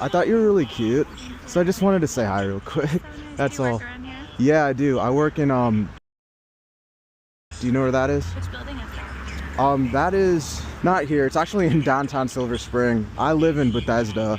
I thought you were really cute, so I just wanted to say hi real quick. So nice. That's Do you all. work around here? Yeah, I do. I work in do you know where that is? Which building is that? That is not here. It's actually in downtown Silver Spring. I live in Bethesda.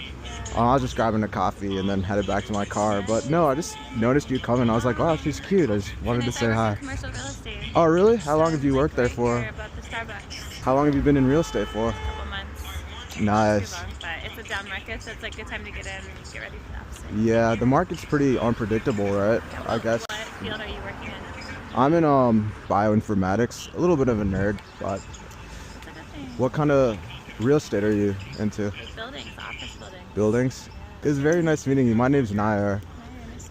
I was just grabbing a coffee and then headed back to my car. But no, I just noticed you coming. I was like, wow, she's cute. I just wanted to say hi. Commercial real estate. Oh, really? How long have you worked there Right for? here above the Starbucks. How long have you been in real estate for? A couple months. Nice. Too long, but it's a down market, so it's like good time to get in and get ready for the opposite. Yeah, the market's pretty unpredictable, right? I guess. What field are you working in? I'm in bioinformatics. A little bit of a nerd, but It's a good thing. what kind of real estate are you into? Buildings, office buildings. Buildings? It was very nice meeting you. My name's Nair.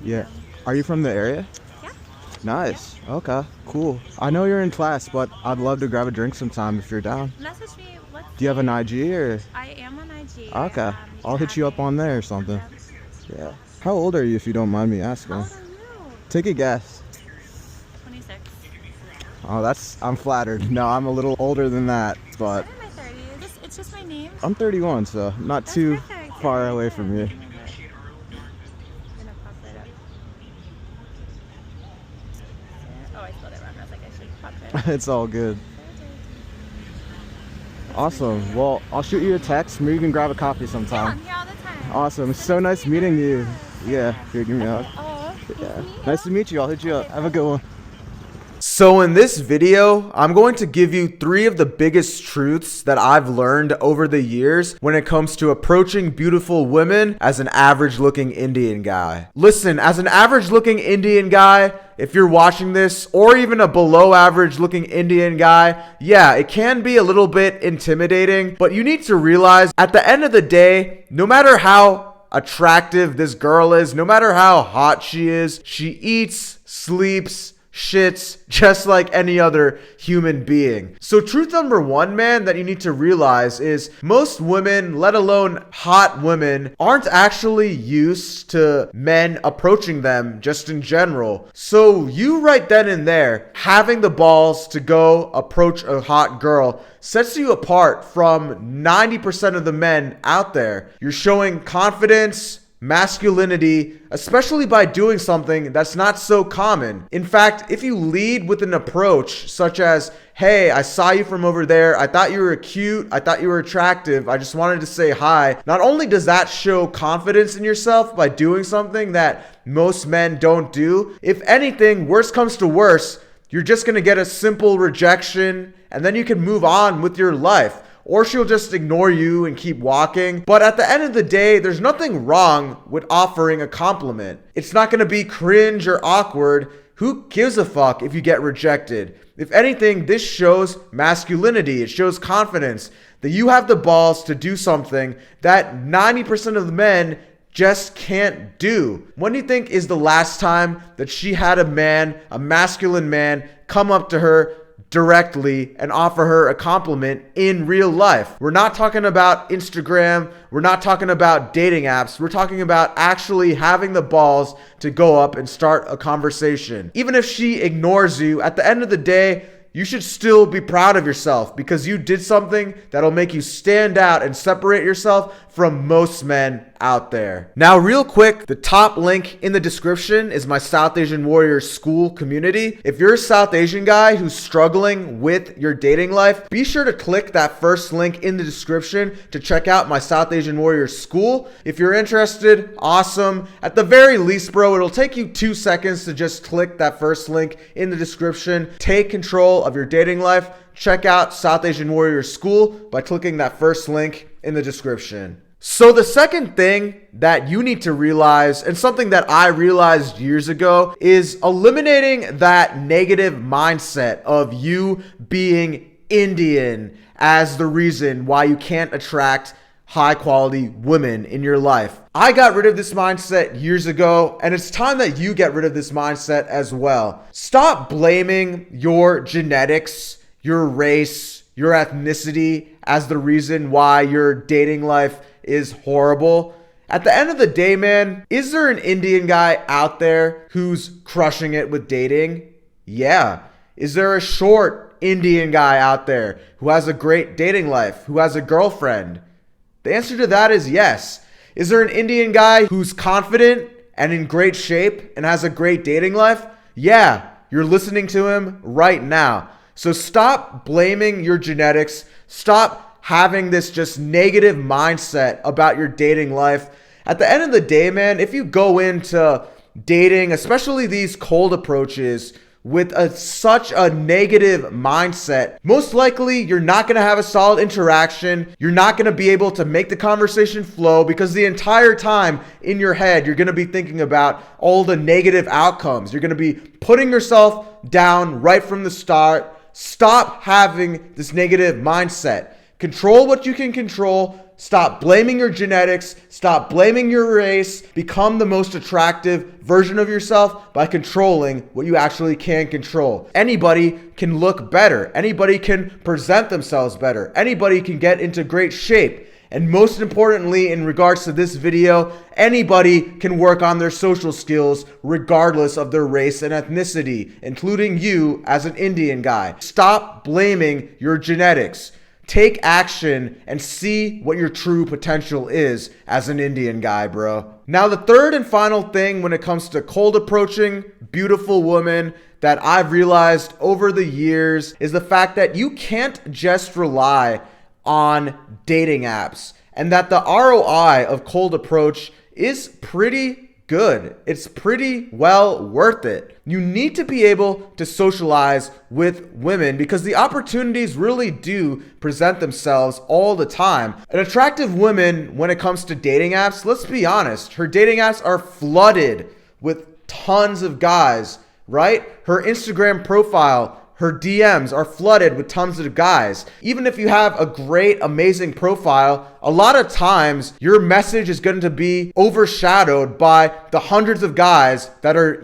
Yeah. Are you from the area? Yeah. Nice. Okay, cool. I know you're in class, but I'd love to grab a drink sometime if you're down. Message me. Do you have an IG or? I am on IG. Okay. I'll hit you up on there or something. Yep. Yeah. How old are you if you don't mind me asking? How old are you? Take a guess. 26. Oh, I'm flattered. No, I'm a little older than that, but I'm in my 30s. It's just my name. I'm 31, so not That's too perfect. far Very away good. from you. I'm gonna pop that up. Oh, I spelled it wrong. I was like, I should pop it. It's all good. Awesome. Well, I'll shoot you a text. Maybe you can grab a coffee Yeah, sometime. I'm here all the time. Awesome. It's so nice meeting you. Yeah. Here, give me a hug. Oh, Yeah. Nice to meet you. I'll hit you up. Have a good one. So in this video, I'm going to give you 3 of the biggest truths that I've learned over the years when it comes to approaching beautiful women as an average looking Indian guy. Listen, as an average looking Indian guy, if you're watching this, or even a below average looking Indian guy, yeah, it can be a little bit intimidating, but you need to realize at the end of the day, no matter how attractive this girl is, no matter how hot she is, she eats, sleeps, shits just like any other human being. So truth number 1, man, that you need to realize is most women, let alone hot women, aren't actually used to men approaching them just in general. So you right then and there, having the balls to go approach a hot girl sets you apart from 90% of the men out there. You're showing confidence, masculinity, especially by doing something that's not so common. In fact, if you lead with an approach such as, hey, I saw you from over there, I thought you were cute, I thought you were attractive, I just wanted to say hi, not only does that show confidence in yourself by doing something that most men don't do, if anything, worse comes to worse, you're just gonna get a simple rejection and then you can move on with your life. Or she'll just ignore you and keep walking. But at the end of the day, there's nothing wrong with offering a compliment. It's not gonna be cringe or awkward. Who gives a fuck if you get rejected? If anything, this shows masculinity. It shows confidence that you have the balls to do something that 90% of the men just can't do. When do you think is the last time that she had a man, a masculine man, come up to her directly and offer her a compliment in real life? We're not talking about Instagram. We're not talking about dating apps. We're talking about actually having the balls to go up and start a conversation. Even if she ignores you, at the end of the day, you should still be proud of yourself because you did something that'll make you stand out and separate yourself from most men out there. Now, real quick, the top link in the description is my South Asian Warriors school community. If you're a South Asian guy who's struggling with your dating life, be sure to click that first link in the description to check out my South Asian Warriors school. If you're interested, awesome. At the very least, bro, it'll take you 2 seconds to just click that first link in the description. Take control of your dating life. Check out South Asian Warriors School by clicking that first link in the description. So the second thing that you need to realize, and something that I realized years ago, is eliminating that negative mindset of you being Indian as the reason why you can't attract high quality women in your life. I got rid of this mindset years ago, and it's time that you get rid of this mindset as well. Stop blaming your genetics, your race, your ethnicity as the reason why your dating life is horrible. At the end of the day, man, is there an Indian guy out there who's crushing it with dating? Yeah. Is there a short Indian guy out there who has a great dating life, who has a girlfriend? The answer to that is yes. Is there an Indian guy who's confident and in great shape and has a great dating life? Yeah, you're listening to him right now. So stop blaming your genetics. Stop having this just negative mindset about your dating life. At the end of the day, man, if you go into dating, especially these cold approaches, with such a negative mindset, most likely you're not going to have a solid interaction. You're not going to be able to make the conversation flow because the entire time in your head, you're going to be thinking about all the negative outcomes. You're going to be putting yourself down right from the start. Stop having this negative mindset. Control what you can control. Stop blaming your genetics. Stop blaming your race. Become the most attractive version of yourself by controlling what you actually can control. Anybody can look better. Anybody can present themselves better. Anybody can get into great shape. And most importantly, in regards to this video, anybody can work on their social skills regardless of their race and ethnicity, including you as an Indian guy. Stop blaming your genetics. Take action and see what your true potential is as an Indian guy, bro. Now, the third and final thing when it comes to cold approaching beautiful women that I've realized over the years is the fact that you can't just rely on dating apps, and that the ROI of cold approach is pretty good. It's pretty well worth it. You need to be able to socialize with women because the opportunities really do present themselves all the time. An attractive woman, when it comes to dating apps, let's be honest, her dating apps are flooded with tons of guys, right? Her Instagram profile, her DMs are flooded with tons of guys. Even if you have a great, amazing profile, a lot of times your message is going to be overshadowed by the hundreds of guys that are,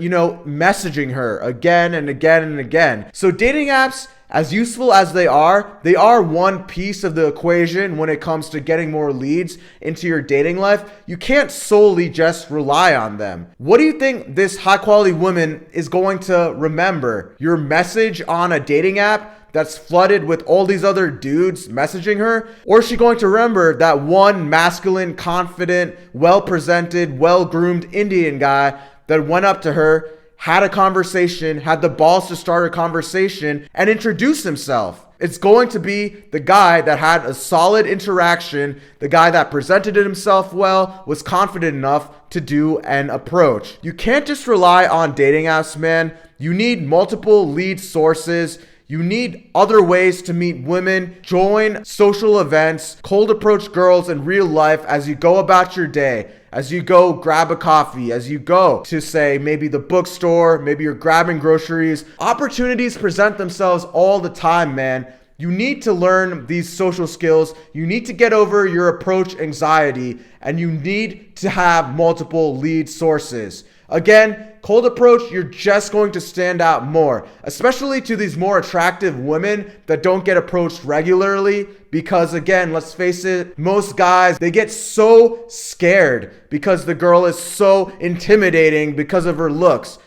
messaging her again and again and again. So dating apps, as useful as they are one piece of the equation when it comes to getting more leads into your dating life. You can't solely just rely on them. What do you think this high quality woman is going to remember? Your message on a dating app that's flooded with all these other dudes messaging her? Or is she going to remember that one masculine, confident, well-presented, well-groomed Indian guy that went up to her, had a conversation, had the balls to start a conversation, and introduce himself? It's going to be the guy that had a solid interaction, the guy that presented himself well, was confident enough to do an approach. You can't just rely on dating apps, man. You need multiple lead sources. You need other ways to meet women. Join social events, cold approach girls in real life as you go about your day, as you go grab a coffee, as you go to, say, maybe the bookstore, maybe you're grabbing groceries. Opportunities present themselves all the time, man. You need to learn these social skills. You need to get over your approach anxiety, and you need to have multiple lead sources. Again, cold approach, you're just going to stand out more, especially to these more attractive women that don't get approached regularly. Because again, let's face it, most guys, they get so scared because the girl is so intimidating because of her looks.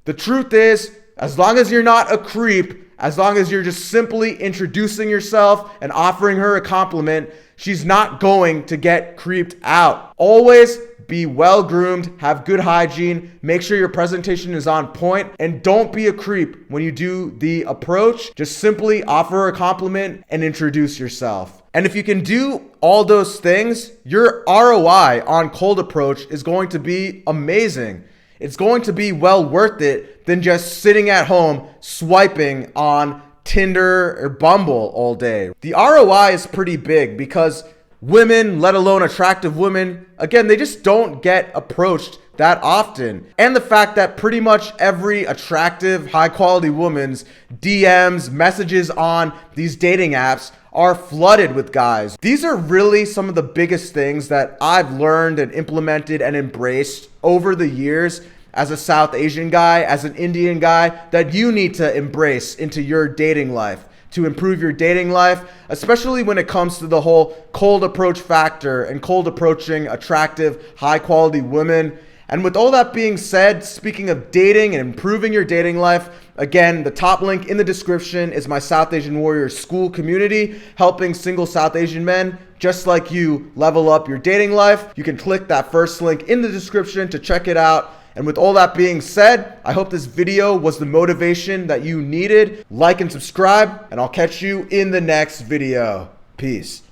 The truth is, as long as you're not a creep, as long as you're just simply introducing yourself and offering her a compliment, she's not going to get creeped out. Always be well-groomed, have good hygiene, make sure your presentation is on point, and don't be a creep when you do the approach. Just simply offer a compliment and introduce yourself. And if you can do all those things, your ROI on cold approach is going to be amazing. It's going to be well worth it than just sitting at home swiping on Tinder or Bumble all day. The ROI is pretty big because women, let alone attractive women, again, they just don't get approached that often. And the fact that pretty much every attractive, high quality woman's DMs, messages on these dating apps are flooded with guys. These are really some of the biggest things that I've learned and implemented and embraced over the years as a South Asian guy, as an Indian guy, that you need to embrace into your dating life to improve your dating life, especially when it comes to the whole cold approach factor and cold approaching attractive, high quality women. And with all that being said, speaking of dating and improving your dating life, again, the top link in the description is my South Asian Warriors school community, helping single South Asian men just like you level up your dating life. You can click that first link in the description to check it out. And with all that being said, I hope this video was the motivation that you needed. Like and subscribe, and I'll catch you in the next video. Peace.